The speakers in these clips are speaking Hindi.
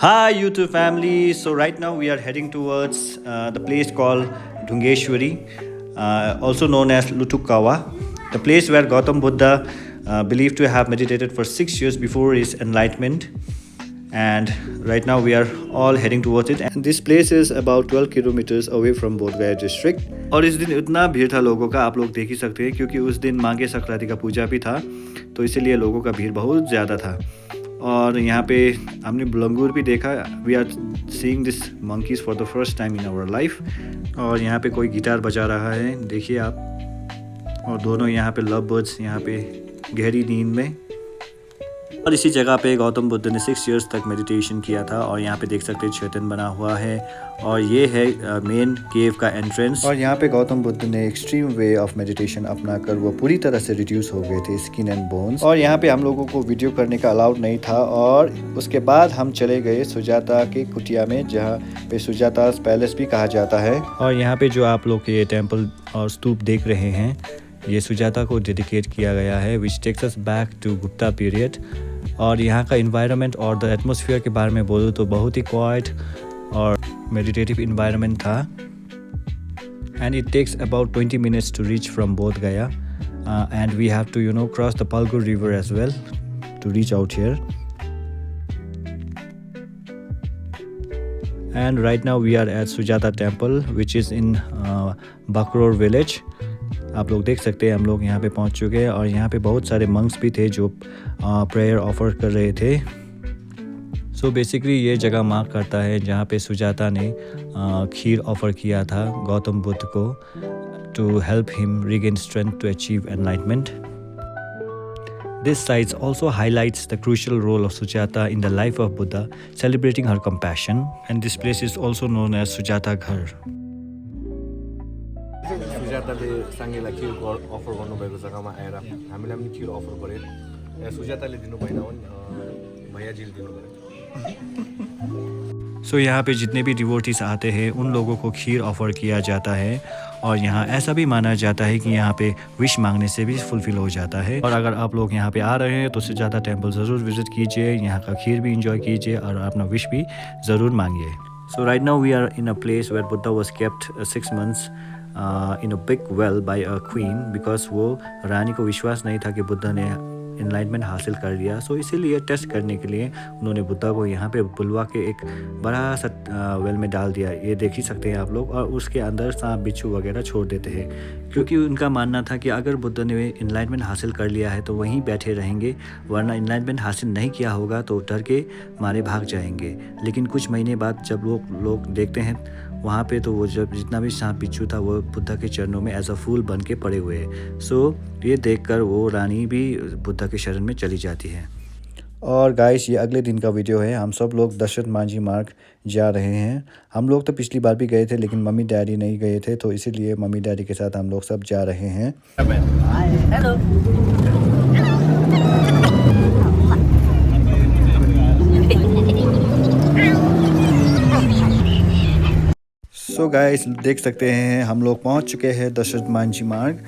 Hi, YouTube family. So right now we are heading towards the place called Dungeshwari, also known as Lutukawa, the place where Gautam Buddha believed to have meditated for 6 years before his enlightenment. And right now we are all heading towards it. And this place is about 12 kilometers away from Bodh Gaya district. और इस दिन इतना भीड़ था लोगों का, आप लोग देख ही सकते हैं, क्योंकि उस दिन माघे संक्रांति का पूजा भी था, तो इसीलिए लोगों का भीड़ बहुत ज़्यादा था। और यहाँ पे हमने लंगूर भी देखा। We are seeing this monkeys for the first time in our life. और यहाँ पे कोई गिटार बजा रहा है, देखिए आप। और दोनों यहाँ पे लव बर्ड्स यहाँ पे गहरी नींद में। और इसी जगह पे गौतम बुद्ध ने 6 इयर्स तक मेडिटेशन किया था। और यहाँ पे देख सकते हैं चैतन्य बना हुआ है, और ये है मेन केव का एंट्रेंस। और यहाँ पे गौतम बुद्ध ने एक्सट्रीम वे ऑफ मेडिटेशन अपना कर वो पूरी तरह से रिड्यूस हो गए थे, स्किन एंड बोन्स। और यहाँ पे हम लोगों को वीडियो करने का अलाउड नहीं था। और उसके बाद हम चले गए सुजाता के कुटिया में, जहाँ पे सुजाता पैलेस भी कहा जाता है। और यहाँ पे जो आप लोग ये टेम्पल और स्तूप देख रहे हैं, ये सुजाता को डेडिकेट किया गया है, which takes us back to Gupta period. और यहाँ का इन्वायरमेंट और द एटमॉस्फेयर के बारे में बोलूँ तो बहुत ही क्वाइट और मेडिटेटिव इन्वायरमेंट था। And it takes about 20 minutes to reach from Bodh Gaya, and we have to cross the Phalgu river as well to reach out here. And right now we are at Sujata temple which is in Bakraur village. आप लोग देख सकते हैं हम लोग यहाँ पे पहुँच चुके हैं। और यहाँ पे बहुत सारे मंक्स भी थे जो प्रेयर ऑफर कर रहे थे। सो बेसिकली ये जगह मार्क करता है जहाँ पे सुजाता ने खीर ऑफर किया था गौतम बुद्ध को, to help him regain strength to achieve enlightenment. This site also highlights the crucial role of Sujata in the life of Buddha, celebrating her compassion. And this place is also known as Sujata Ghar. सुजाताले साङ्गेलाई kheer offer गर्नुभएको जग्गामा आएर हामीलाई पनि खिर अफर गरे। सुजाताले दिनु भएन भने भैयाजीले दिनु भयो। सो यहाँ पे जितने भी डिवोटीज आते हैं उन लोगों को खीर ऑफर किया जाता है। और यहाँ ऐसा भी माना जाता है कि यहाँ पे विश मांगने से भी फुलफिल हो जाता है। और अगर आप लोग यहाँ पे आ रहे हैं तो सुजाता टेम्पल ज़रूर विजिट कीजिए, यहाँ का खीर भी इंजॉय कीजिए और अपना विश भी ज़रूर मांगिए। So right now we are in a place where Buddha was kept 6 months in a big well by a queen, because वो रानी को विश्वास नहीं था कि बुद्धा ने एनलाइटमेंट हासिल कर लिया। सो इसीलिए टेस्ट करने के लिए उन्होंने बुद्धा को यहाँ पे बुलवा के एक बड़ा सा वेल में डाल दिया, ये देख ही सकते हैं आप लोग। और उसके अंदर सांप बिच्छू वगैरह छोड़ देते हैं, क्योंकि उनका मानना था कि अगर बुद्ध ने एनलाइटमेंट हासिल कर लिया है तो वहीं बैठे रहेंगे, वरना एनलाइटमेंट हासिल नहीं किया होगा तो डर के मारे भाग जाएंगे। लेकिन कुछ महीने बाद जब लोग देखते हैं वहाँ पे, तो वो जब जितना भी सांप बिच्छू था वो बुद्धा के चरणों में एज अ फूल बन के पड़े हुए हैं। सो ये देखकर वो रानी भी बुद्धा के शरण में चली जाती है। और गाइस, ये अगले दिन का वीडियो है। हम सब लोग दशरथ मांझी मार्ग जा रहे हैं। हम लोग तो पिछली बार भी गए थे, लेकिन मम्मी डैडी नहीं गए थे, तो इसीलिए मम्मी डैडी के साथ हम लोग सब जा रहे हैं। हेलो। सो गाइस, देख सकते हैं हम लोग पहुंच चुके हैं दशरथ मांझी मार्ग,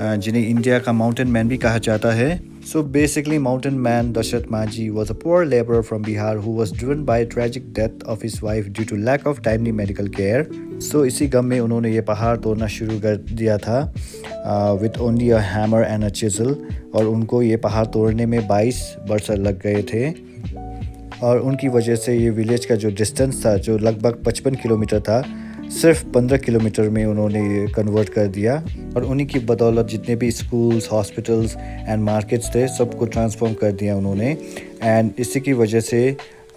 जिन्हें इंडिया का माउंटेन मैन भी कहा जाता है। So basically mountain man Dashrath Manjhi was a poor laborer from Bihar who was driven by a tragic death of his wife due to lack of timely medical care. सो इसी गम में उन्होंने ये पहाड़ तोड़ना शुरू कर दिया था with only a hammer and a chisel। और उनको ये पहाड़ तोड़ने में 22 वर्ष लग गए थे। और उनकी वजह से ये विलेज का जो डिस्टेंस था, जो लगभग 55 किलोमीटर था, सिर्फ 15 किलोमीटर में उन्होंने ये कन्वर्ट कर दिया। और उन्हीं की बदौलत जितने भी स्कूल्स, हॉस्पिटल्स एंड मार्केट्स थे, सबको ट्रांसफॉर्म कर दिया उन्होंने। एंड इसी की वजह से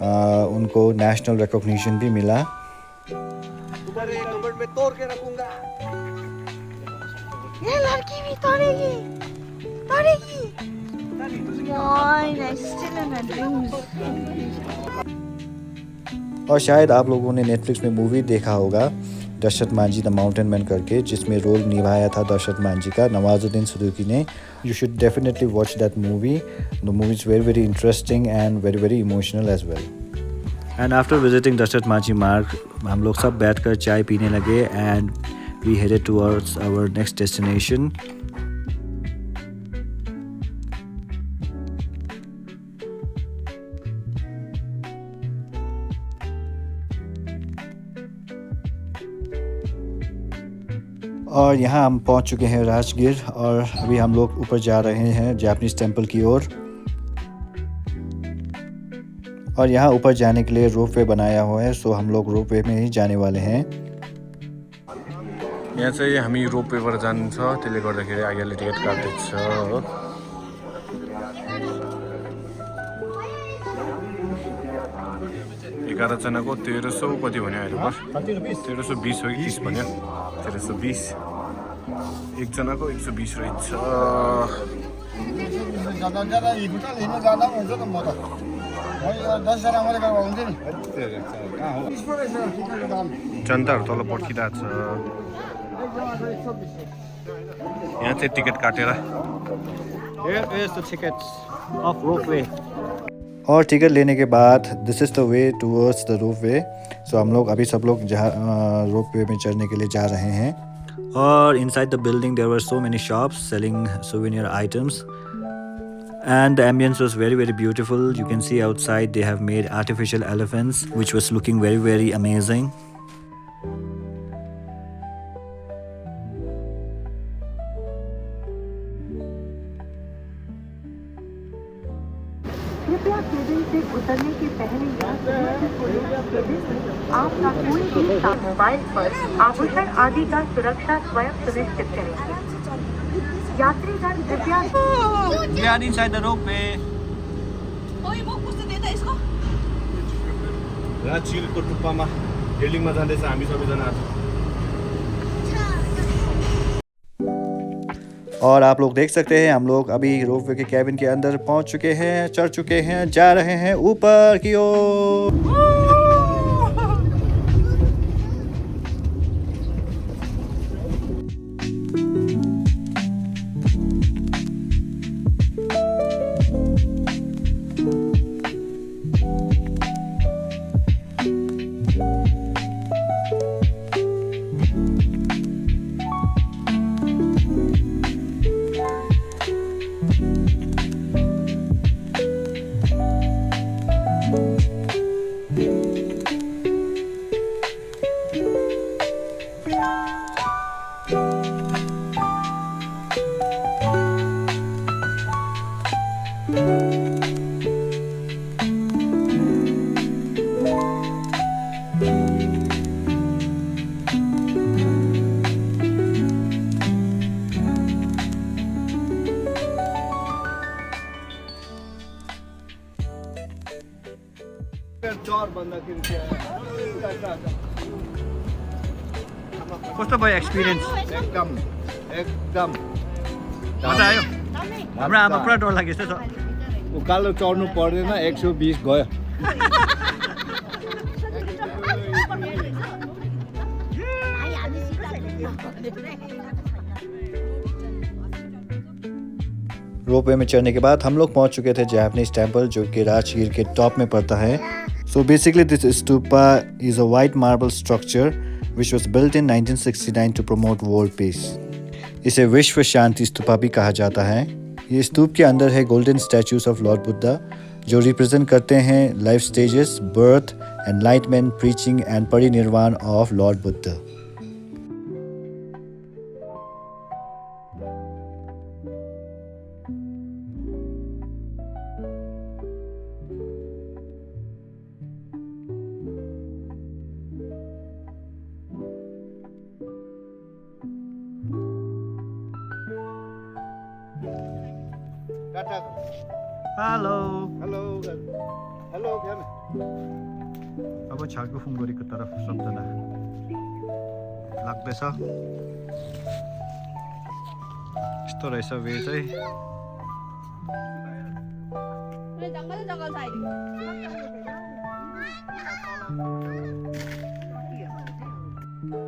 उनको नेशनल रिकॉग्निशन भी मिला। में तोड़ के रखूंगा। ये लड़की भी तोड़ेगी। और शायद आप लोगों ने नेटफ्लिक्स में मूवी देखा होगा Dashrath Manjhi the mountain man करके, जिसमें रोल निभाया था दशरथ मांझी का नवाजुद्दीन सिद्दीकी ने। You should definitely watch that movie. The movie is very very interesting and very very emotional as well. And after visiting Dashrath Manjhi Marg, हम लोग सब बैठकर चाय पीने लगे and we headed towards our next destination. और यहाँ हम पहुँच चुके हैं राजगीर और अभी हम लोग ऊपर जा रहे हैं जापानीज टेम्पल की ओर। और यहाँ ऊपर जाने के लिए रोपवे बनाया हुआ है, सो हम लोग रोपवे में ही जाने वाले हैं। यहाँ चाहिँ हामी रोपवेबाट जान्छ, त्यसले गर्दाखेरि आइयाले टिकट काट्दैछ। 11 जनाको 1300 कति भन्यो अहिले पर? 1320 हो कि 30 भन्यो? 1320। एक जनाको 120 रहेछ। जनताहरू तल पर्खिरहेको छ। यहाँ चाहिँ टिकट काटेर Here is the tickets of ropeway. और टिकट लेने के बाद this is the way towards the ropeway. सो हम लोग अभी सब लोग जहाँ रोपवे में चढ़ने के लिए जा रहे हैं। और inside the building there were so many shops selling souvenir items and the ambience was very beautiful. You can see outside they have made artificial elephants which was looking very amazing. कृपया केबिन से उतरने के पहले आपका कोई भी मोबाइल पर आभूषण आदि का सुरक्षा स्वयं सुनिश्चित करें। यात्रीगण कृपया We are inside the ropeway. यहाँ चिलको टुप्पामा बिल्डिङमा जाँदैछ हामी सबैजना आज। और आप लोग देख सकते हैं हम लोग अभी रोपवे के कैबिन के अंदर पहुंच चुके हैं, चढ़ चुके हैं, जा रहे हैं ऊपर की ओर। कस्तो भयो एक्सपिरियन्स? एकदम मजा आयो? हाम्रो आमा पुरा डर लाग्यो जस्तो छ। उकालो चढ्नु पर्दैन, 120 गयो। रोपवे में चढ़ने के बाद हम लोग पहुंच चुके थे जापानीज टेम्पल जो कि राजगीर के टॉप में पड़ता है। So basically this stupa is a white marble structure which was built in 1969 to promote world peace. इसे विश्व शांति स्तूपा भी कहा जाता है। ये स्तूप के अंदर है golden statues of Lord Buddha जो रिप्रेजेंट करते हैं life stages, birth, enlightenment, preaching and parinirvana of Lord Buddha. Hello hello अब छागु फुङ्गोरीको तरफ सबजना लाग्दैछ। यस्तो रहेछ वे चाहिँ।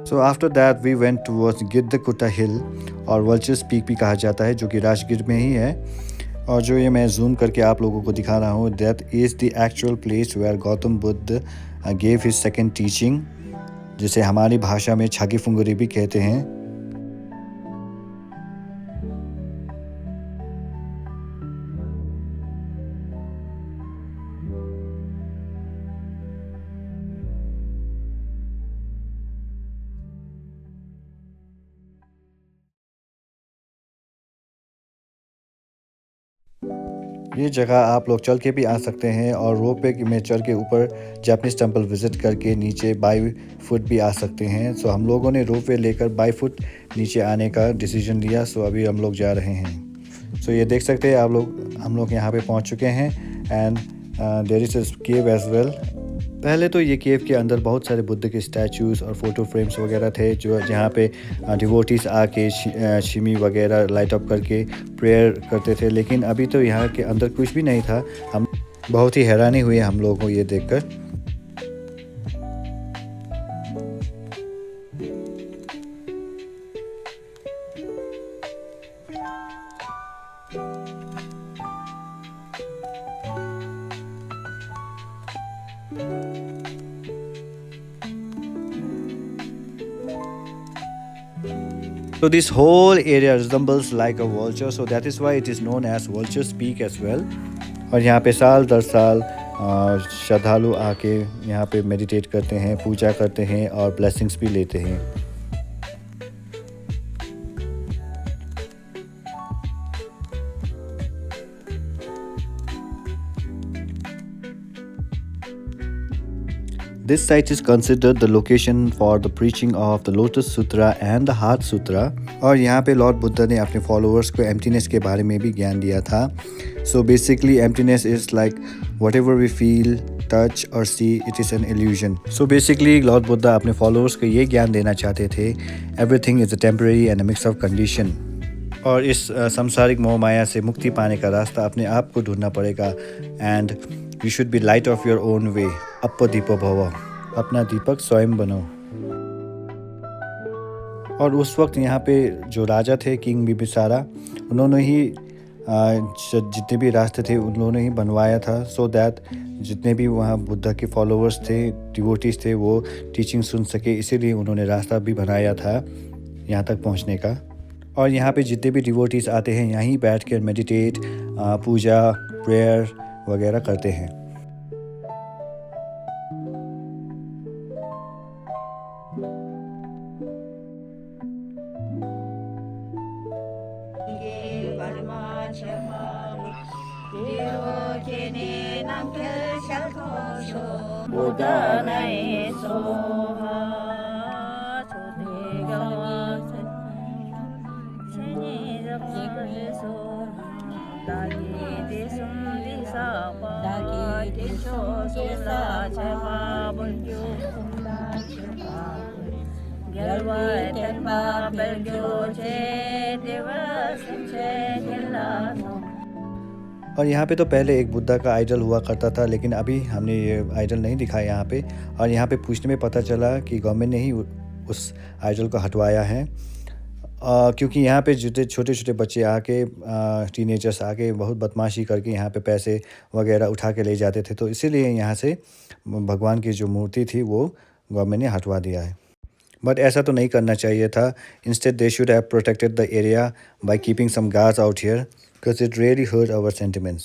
So after that we went towards गिद्धकुटा हिल और वल्चर्स पीक भी कहा जाता है जो कि राजगीर में ही है। और जो ये मैं जूम करके आप लोगों को दिखा रहा हूँ that is the actual place where Gautam Buddha gave his second teaching, जिसे हमारी भाषा में छागी फुंगुरी भी कहते हैं। ये जगह आप लोग चल के भी आ सकते हैं और रोपवे में चढ़ के ऊपर जापानीज टेम्पल विज़िट करके नीचे बाई फुट भी आ सकते हैं। सो हम लोगों ने रोपवे लेकर बाई फुट नीचे आने का डिसीजन लिया। सो अभी हम लोग जा रहे हैं। सो ये देख सकते हैं आप लोग, हम लोग यहाँ पे पहुँच चुके हैं and there is a cave as well. पहले तो ये केव के अंदर बहुत सारे बुद्ध के स्टैचूज़ और फोटो फ्रेम्स वगैरह थे जो जहाँ पे डिवोटीज़ आके शिमी वगैरह लाइट अप करके प्रेयर करते थे। लेकिन अभी तो यहाँ के अंदर कुछ भी नहीं था। हम बहुत ही हैरानी हुई हम लोगों को ये देखकर। So this whole area resembles like a vulture, so that is why it is known as Vulture's Peak as well. और यहाँ पे साल दर साल श्रद्धालु आके यहाँ पे मेडिटेट करते हैं, पूजा करते हैं और ब्लेसिंग्स भी लेते हैं। This site is considered the location for the preaching of the Lotus Sutra and the Heart Sutra. और यहाँ पे लॉर्ड बुद्ध ने अपने फॉलोअर्स को एम्प्टीनेस के बारे में भी ज्ञान दिया था। So basically emptiness is like whatever we feel, touch or see, it is an illusion. So basically Lord Buddha अपने फॉलोअर्स को ये ज्ञान देना चाहते थे, everything is a temporary and a mix of condition. और इस संसारिक मोह माया से मुक्ति पाने का रास्ता अपने आप को ढूंढना पड़ेगा। And you should be light of your own way, अप्पो दीपो भव, अपना दीपक स्वयं बनो। और उस वक्त यहाँ पे जो राजा थे किंग बिबिसारा, उन्होंने ही जितने भी रास्ते थे उन्होंने ही बनवाया था, सो दैट जितने भी वहाँ बुद्ध के फॉलोअर्स थे, डिवोटीज थे, वो टीचिंग सुन सके। इसीलिए उन्होंने रास्ता भी बनाया था यहाँ तक पहुँचने का। और यहाँ पे जितने भी डिवोटीज आते हैं यहीं बैठ कर मेडिटेट, पूजा, प्रेयर वगैरह करते हैं। और यहाँ पे तो पहले एक बुद्धा का आइडल हुआ करता था, लेकिन अभी हमने ये आइडल नहीं दिखाया यहाँ पे। और यहाँ पे पूछने में पता चला कि गवर्नमेंट ने ही उस आइडल को हटवाया है, क्योंकि यहाँ पे जितने छोटे छोटे बच्चे आके, टीनेजर्स आके बहुत बदमाशी करके यहाँ पे पैसे वगैरह उठा के ले जाते थे। तो इसीलिए यहाँ से भगवान की जो मूर्ति थी वो गवर्नमेंट ने हटवा दिया है। बट ऐसा तो नहीं करना चाहिए था। Instead they should have protected the area by keeping some guards out here, because it really hurt our sentiments.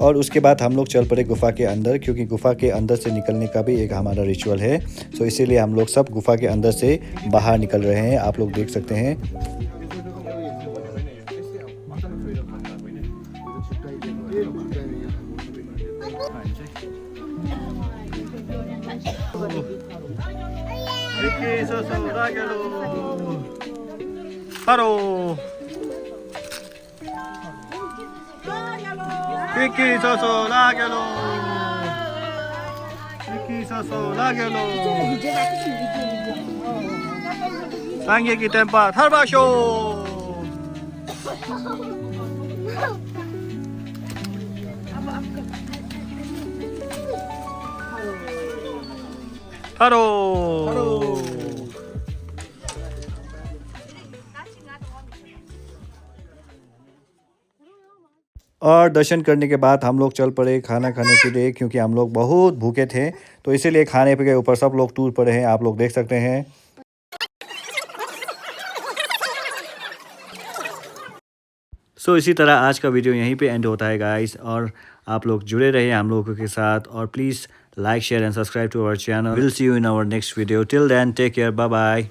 और उसके बाद हम लोग चल पड़े गुफा के अंदर, क्योंकि गुफा के अंदर से निकलने का भी एक हमारा रिचुअल है। सो इसीलिए हम लोग सब गुफा के अंदर से बाहर निकल रहे हैं। आप लोग देख सकते हैं। Sangye tempa Harbasho. Haro. और दर्शन करने के बाद हम लोग चल पड़े खाना खाने के लिए, क्योंकि हम लोग बहुत भूखे थे। तो इसीलिए खाने के ऊपर सब लोग टूर पड़े हैं, आप लोग देख सकते हैं। सो इसी तरह आज का वीडियो यहीं पे एंड होता है गाइस, और आप लोग जुड़े रहिए हम लोगों के साथ, और please like share and subscribe to our channel. Will see you in our next video. Till then take care, bye bye.